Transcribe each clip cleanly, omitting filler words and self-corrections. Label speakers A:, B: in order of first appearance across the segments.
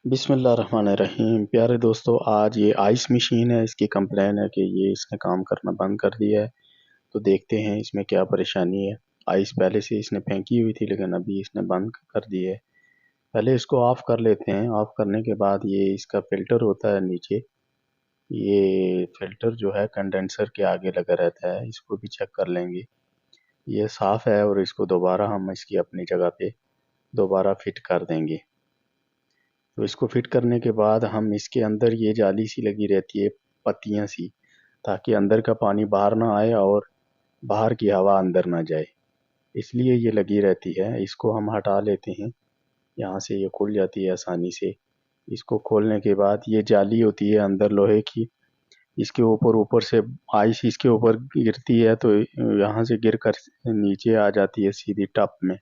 A: बिस्मिल्लाहिर्रहमानिर्रहीम। प्यारे दोस्तों, आज ये आइस मशीन है, इसकी कंप्लेन है कि ये इसने काम करना बंद कर दिया है। तो देखते हैं इसमें क्या परेशानी है। आइस पहले से इसने फेंकी हुई थी लेकिन अभी इसने बंद कर दी है। पहले इसको ऑफ़ कर लेते हैं। ऑफ़ करने के बाद ये इसका फ़िल्टर होता है नीचे, ये फ़िल्टर जो है कंडेंसर के आगे लगा रहता है, इसको भी चेक कर लेंगे। ये साफ़ है और इसको दोबारा हम इसकी अपनी जगह पे दोबारा फिट कर देंगे। तो इसको फिट करने के बाद हम इसके अंदर ये जाली सी लगी रहती है, पत्तियाँ सी, ताकि अंदर का पानी बाहर ना आए और बाहर की हवा अंदर ना जाए, इसलिए ये लगी रहती है। इसको हम हटा लेते हैं, यहाँ से ये खुल जाती है आसानी से। इसको खोलने के बाद ये जाली होती है अंदर लोहे की, इसके ऊपर ऊपर से आइस इसके ऊपर गिरती है तो यहाँ से गिर कर नीचे आ जाती है सीधी टप में।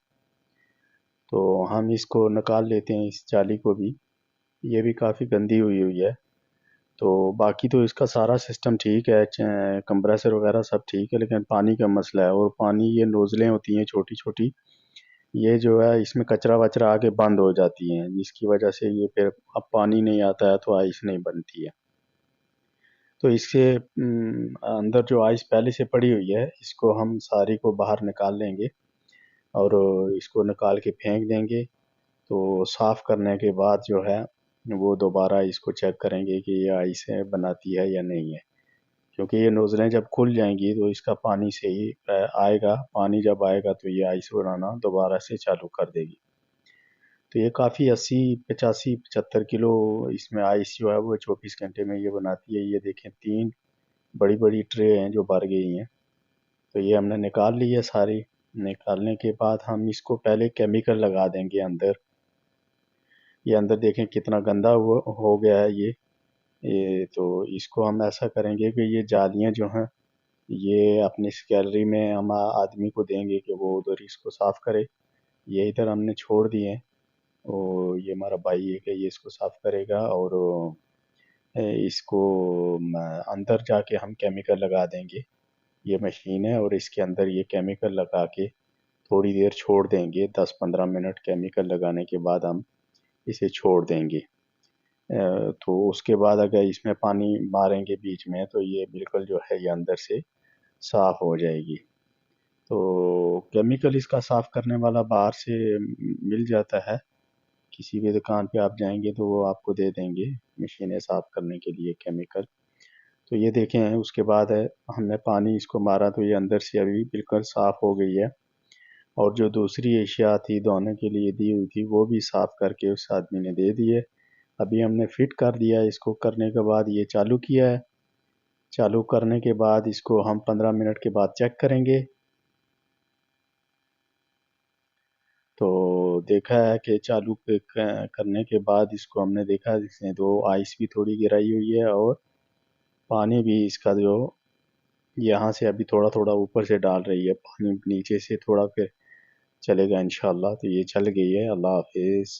A: तो हम इसको निकाल लेते हैं, इस जाली को भी। ये भी काफ़ी गंदी हुई हुई है। तो बाकी तो इसका सारा सिस्टम ठीक है, कंप्रेसर वगैरह सब ठीक है, लेकिन पानी का मसला है। और पानी ये नोज़लें होती हैं छोटी छोटी, ये जो है इसमें कचरा वचरा आके बंद हो जाती हैं, जिसकी वजह से ये फिर अब पानी नहीं आता है तो आइस नहीं बनती है। तो इससे अंदर जो आइस पहले से पड़ी हुई है, इसको हम सारी को बाहर निकाल लेंगे और इसको निकाल के फेंक देंगे। तो साफ़ करने के बाद जो है वो दोबारा इसको चेक करेंगे कि ये आइसें बनाती है या नहीं है, क्योंकि ये नोज़लें जब खुल जाएंगी तो इसका पानी से ही आएगा। पानी जब आएगा तो ये आइस बनाना दोबारा से चालू कर देगी। तो ये काफ़ी 80 85 75 किलो इसमें आइस जो है वो 24 घंटे में ये बनाती है। ये देखें 3 बड़ी बड़ी ट्रे हैं जो भर गई हैं। तो ये हमने निकाल ली है सारी। निकालने के बाद हम इसको पहले केमिकल लगा देंगे अंदर। ये अंदर देखें कितना गंदा हुआ हो गया है ये तो इसको हम ऐसा करेंगे कि ये जालियाँ जो हैं ये अपनी इस गैलरी में हम आदमी को देंगे कि वो उधर इसको साफ़ करे। ये इधर हमने छोड़ दिए हैं और ये हमारा भाई है कि ये इसको साफ़ करेगा और इसको अंदर जाके हम केमिकल लगा देंगे। ये मशीन है और इसके अंदर ये केमिकल लगा के थोड़ी देर छोड़ देंगे। 10-15 मिनट केमिकल लगाने के बाद हम इसे छोड़ देंगे। तो उसके बाद अगर इसमें पानी मारेंगे बीच में तो ये बिल्कुल जो है ये अंदर से साफ़ हो जाएगी। तो केमिकल इसका साफ़ करने वाला बाहर से मिल जाता है, किसी भी दुकान पे आप जाएंगे तो वो आपको दे देंगे मशीनें साफ़ करने के लिए केमिकल। तो ये देखें उसके बाद है हमने पानी इसको मारा तो ये अंदर से अभी बिल्कुल साफ़ हो गई है। और जो दूसरी एशिया थी धोने के लिए दी हुई थी वो भी साफ़ करके उस आदमी ने दे दी है। अभी हमने फिट कर दिया है। इसको करने के बाद ये चालू किया है। चालू करने के बाद इसको हम 15 मिनट के बाद चेक करेंगे। तो देखा है कि चालू करने के बाद इसको हमने देखा इसने तो आइस भी थोड़ी गिराई हुई है और पानी भी इसका जो यहाँ से अभी थोड़ा थोड़ा ऊपर से डाल रही है पानी, नीचे से थोड़ा फिर चलेगा इंशाल्लाह। तो ये चल गई है। अल्लाह हाफिज़।